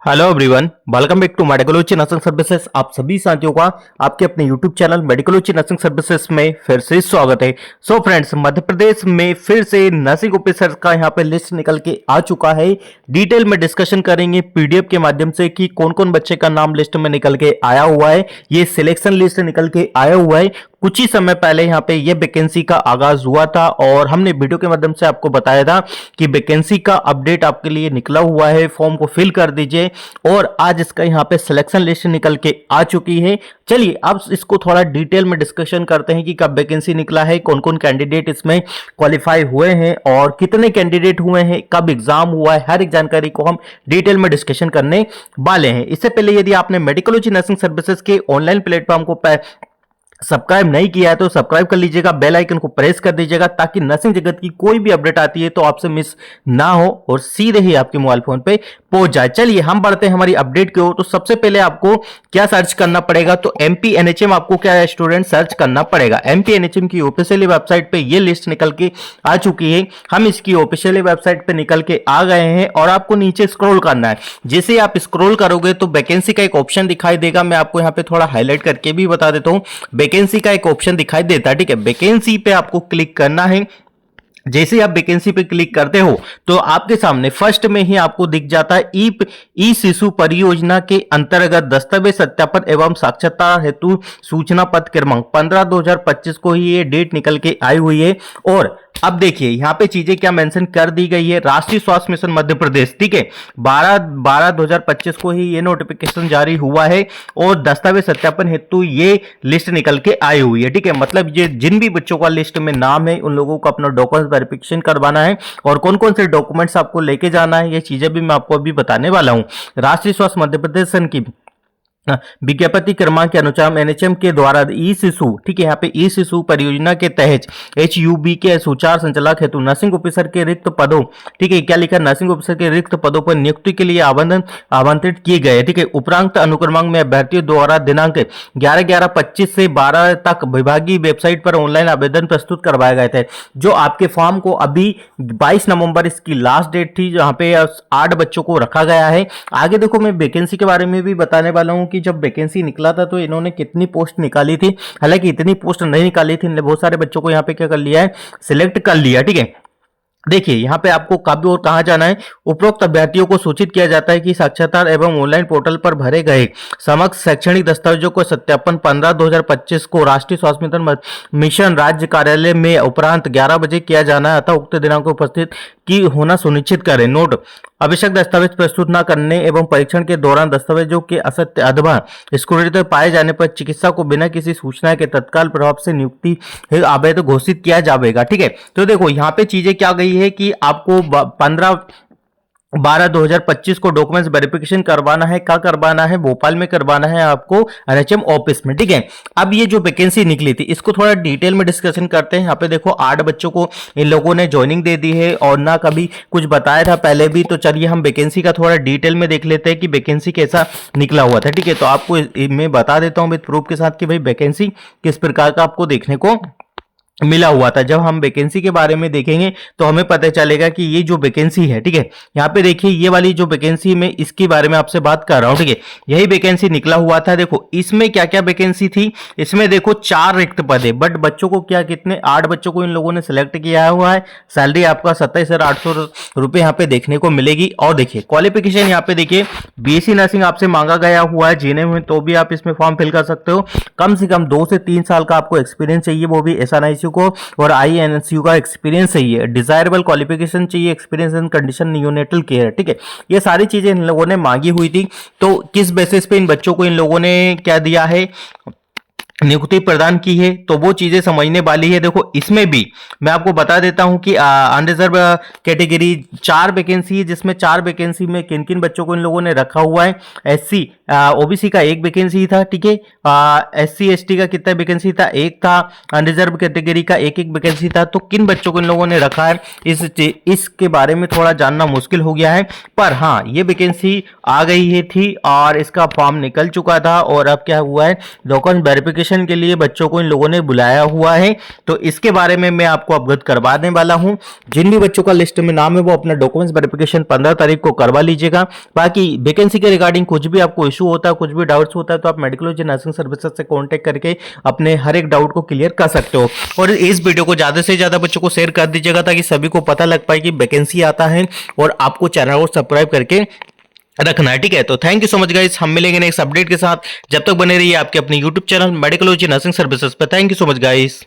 Hello everyone, welcome back to Medicology nursing services. आप सभी साथियों का आपके अपने YouTube channel Medicology nursing services में फिर से स्वागत है। सो फ्रेंड्स, मध्य प्रदेश में फिर से नर्सिंग ऑफिसर का यहाँ पे लिस्ट निकल के आ चुका है। डिटेल में डिस्कशन करेंगे पीडीएफ के माध्यम से कि कौन कौन बच्चे का नाम लिस्ट में निकल के आया हुआ है। ये सिलेक्शन लिस्ट निकल के आया हुआ है। कुछ ही समय पहले यहाँ पे ये वैकेंसी का आगाज हुआ था और हमने वीडियो के माध्यम से आपको बताया था कि वैकेंसी का अपडेट आपके लिए निकला हुआ है, फॉर्म को फिल कर दीजिए। और आज इसका यहाँ पे सिलेक्शन लिस्ट निकल के आ चुकी है। चलिए अब इसको थोड़ा डिटेल में डिस्कशन करते हैं कि कब वैकेंसी निकला है, कौन कौन कैंडिडेट इसमें क्वालिफाई हुए हैं और कितने कैंडिडेट हुए हैं, कब एग्जाम हुआ है, हर एक जानकारी को हम डिटेल में डिस्कशन करने वाले हैं। इससे पहले यदि आपने मेडिकोलॉजी नर्सिंग सर्विसेज के ऑनलाइन प्लेटफॉर्म को सब्सक्राइब नहीं किया है तो सब्सक्राइब कर लीजिएगा, बेल आइकन को प्रेस कर दीजिएगा ताकि नर्सिंग जगत की कोई भी अपडेट आती है तो आपसे मिस ना हो और सीधे ही आपके मोबाइल फोन पे पहुंच जाए। चलिए हम बढ़ते हैं हमारी अपडेट की ओर। तो सबसे पहले आपको क्या सर्च करना पड़ेगा, तो एमपी एनएचएम आपको क्या है स्टूडेंट सर्च करना पड़ेगा। एमपी एनएचएम की ऑफिशियली वेबसाइट पे ये लिस्ट निकल के आ चुकी है। हम इसकी ऑफिशियली वेबसाइट पे निकल के आ गए हैं और आपको नीचे स्क्रॉल करना है। जैसे आप स्क्रॉल करोगे तो वैकेंसी का एक ऑप्शन दिखाई देगा। मैं आपको यहाँ पे थोड़ा हाईलाइट करके भी बता देता हूँ। वैकेंसी का एक ऑप्शन दिखाई देता है, ठीक है। वैकेंसी पे आपको क्लिक करना है। जैसे आप वैकेंसी पे क्लिक करते हो तो आपके सामने फर्स्ट में ही आपको दिख जाता है ई शिशु परियोजना के अंतर्गत दस्तावेज सत्यापन एवं साक्षरता हेतु सूचना पत्र क्रमांक 15/2025 को ही ये डेट निकल के आई हुई है। और अब देखिए यहाँ पे चीजें क्या मेंशन कर दी गई है। राष्ट्रीय स्वास्थ्य मिशन मध्य प्रदेश, ठीक है, 12/2025 को ही ये नोटिफिकेशन जारी हुआ है और दस्तावेज सत्यापन हेतु ये लिस्ट निकल के आई हुई है, ठीक है। मतलब ये जिन भी बच्चों का लिस्ट में नाम है उन लोगों को अपना डॉक्यूमेंट वेरिफिकेशन करवाना है और कौन कौन से डॉक्यूमेंट्स आपको लेके जाना है ये चीजें भी मैं आपको अभी बताने वाला हूं। राष्ट्रीय स्वास्थ्य मध्य प्रदेश की विज्ञप्ति क्रमांक के अनुसार एनएचएम के द्वारा ई शिशु, ठीक है, यहाँ पे ई शिशु परियोजना के तहत एचयूबी के सुचारू संचालक हेतु नर्सिंग ऑफिसर के रिक्त पदों, ठीक है, क्या लिखा, नर्सिंग ऑफिसर के रिक्त पदों पर नियुक्ति के लिए आमंत्रित किए गए, ठीक है। उपरांत अनुक्रमांक में अभ्यर्थियों द्वारा दिनांक 11/11/25 से 12 तक विभागीय वेबसाइट पर ऑनलाइन आवेदन प्रस्तुत करवाए गए थे। जो आपके फॉर्म को अभी 22 नवंबर इसकी लास्ट डेट थी, जहां पे 8 बच्चों को रखा गया है। आगे देखो मैं वैकेंसी के बारे में भी बताने वाला हूं कि जब वैकेंसी निकला था तो इन्होंने कितनी पोस्ट निकाली थी। हालांकि इतनी पोस्ट नहीं निकाली थी, बहुत सारे बच्चों को यहाँ पे क्या कर लिया है, सिलेक्ट कर लिया, ठीक है। देखिए यहाँ पे आपको कब और कहां जाना है। उपरोक्त अभ्यर्थियों को सूचित किया जाता है कि साक्षरता एवं ऑनलाइन पोर्टल पर भरे गए समस्त शैक्षणिक दस्तावेजों को सत्यापन 15/2025 को राष्ट्रीय स्वास्थ्य मिशन राज्य कार्यालय में उपरांत 11 बजे किया जाना है, अतः उक्त दिनांक को उपस्थित की होना सुनिश्चित करें। नोट, आवश्यक दस्तावेज प्रस्तुत न करने एवं परीक्षण के दौरान दस्तावेजों के असत्य अथवा स्क्रूटित पाए जाने पर चिकित्सा को बिना किसी सूचना के तत्काल प्रभाव से नियुक्ति अवैध घोषित किया जाएगा, ठीक है। तो देखो यहाँ पे चीजें क्या गई है कि आपको 15/12/2025 को डॉक्यूमेंट्स वेरिफिकेशन करवाना है। क्या करवाना है, भोपाल में करवाना है आपको एनएचएम ऑफिस में, ठीक है। अब ये जो वैकेंसी निकली थी इसको थोड़ा डिटेल में डिस्कशन करते हैं। यहाँ पे देखो 8 बच्चों को इन लोगों ने ज्वाइनिंग दे दी है और ना कभी कुछ बताया था पहले भी। तो चलिए हम वैकेंसी का थोड़ा डिटेल में देख लेते हैं कि वैकेंसी कैसा निकला हुआ था, ठीक है। तो आपको मैं बता देता हूँ विद प्रूफ के साथ कि भाई वैकेंसी किस प्रकार का आपको देखने को मिला हुआ था। जब हम वैकेंसी के बारे में देखेंगे तो हमें पता चलेगा कि ये जो वैकेंसी है, ठीक है, यहाँ पे देखिए ये वाली जो वैकेंसी में इसके बारे में आपसे बात कर रहा हूँ, ठीक है। यही वैकेंसी निकला हुआ था। देखो इसमें क्या क्या वैकेंसी थी, इसमें देखो 4 रिक्त पद है, बट बच्चों को क्या कितने 8 बच्चों को इन लोगों ने सिलेक्ट किया हुआ है। सैलरी आपका 27,800 रुपए यहाँ पे देखने को मिलेगी। और देखिए क्वालिफिकेशन यहाँ पे देखिए बीएससी नर्सिंग आपसे मांगा गया हुआ है जीने में, तो भी आप इसमें फॉर्म फिल कर सकते हो। कम से कम 2 से 3 साल का आपको एक्सपीरियंस चाहिए, वो भी एसएनआईसीयू को और आईएनसीयू का एक्सपीरियंस चाहिए। डिजायरेबल क्वालिफिकेशन चाहिए, experience in condition neonatal care, ठीक है। ये सारी चीजें इन लोगों ने मांगी हुई थी। तो किस बेसिस पे इन बच्चों को इन लोगों ने क्या दिया है, नियुक्ति प्रदान की है, तो वो चीजें समझने वाली है। देखो इसमें भी मैं आपको बता देता हूं कि अनरिजर्व कैटेगरी 4 वैकेंसी है, जिसमें 4 वैकेंसी में किन किन बच्चों को इन लोगों ने रखा हुआ है। एससी ओबीसी का 1 वैकेंसी था, ठीक है। एससी एसटी का कितना वैकेंसी था, 1 था। अनरिजर्व कैटेगरी का 1-1 वैकेंसी था। तो किन बच्चों को इन लोगों ने रखा है इसके बारे में थोड़ा जानना मुश्किल हो गया है, पर हाँ ये वैकेंसी आ गई है थी और इसका फॉर्म निकल चुका था। और अब क्या हुआ है, डॉक्यूमेंट वेरिफिकेशन वेरिफिकेशन के लिए बच्चों को इन लोगों ने बुलाया हुआ है, तो इसके बारे में मैं आपको अवगत करवाने वाला हूं। जिन भी बच्चों का लिस्ट में नाम है वो अपना डॉक्यूमेंट्स वेरिफिकेशन 15 तारीख को करवा लीजिएगा। बाकी वैकेंसी के रिगार्डिंग कुछ भी आपको इशू होता है, कुछ भी डाउट्स होता है, तो आप मेडिकोलॉजी नर्सिंग सर्विसेज से कॉन्टेक्ट करके अपने हर एक डाउट को क्लियर कर सकते हो। और इस वीडियो को ज्यादा से ज्यादा बच्चों को शेयर कर दीजिएगा ताकि सभी को पता लग पाए कि वैकेंसी आता है, और आपको चैनल को सब्सक्राइब करके रखना है। ठीक है, तो thank you so much guys, हम मिलेंगे नेक्स्ट अपडेट के साथ। जब तक बने रहिए आपके अपने YouTube channel Medicology nursing services पे। Thank you so much guys.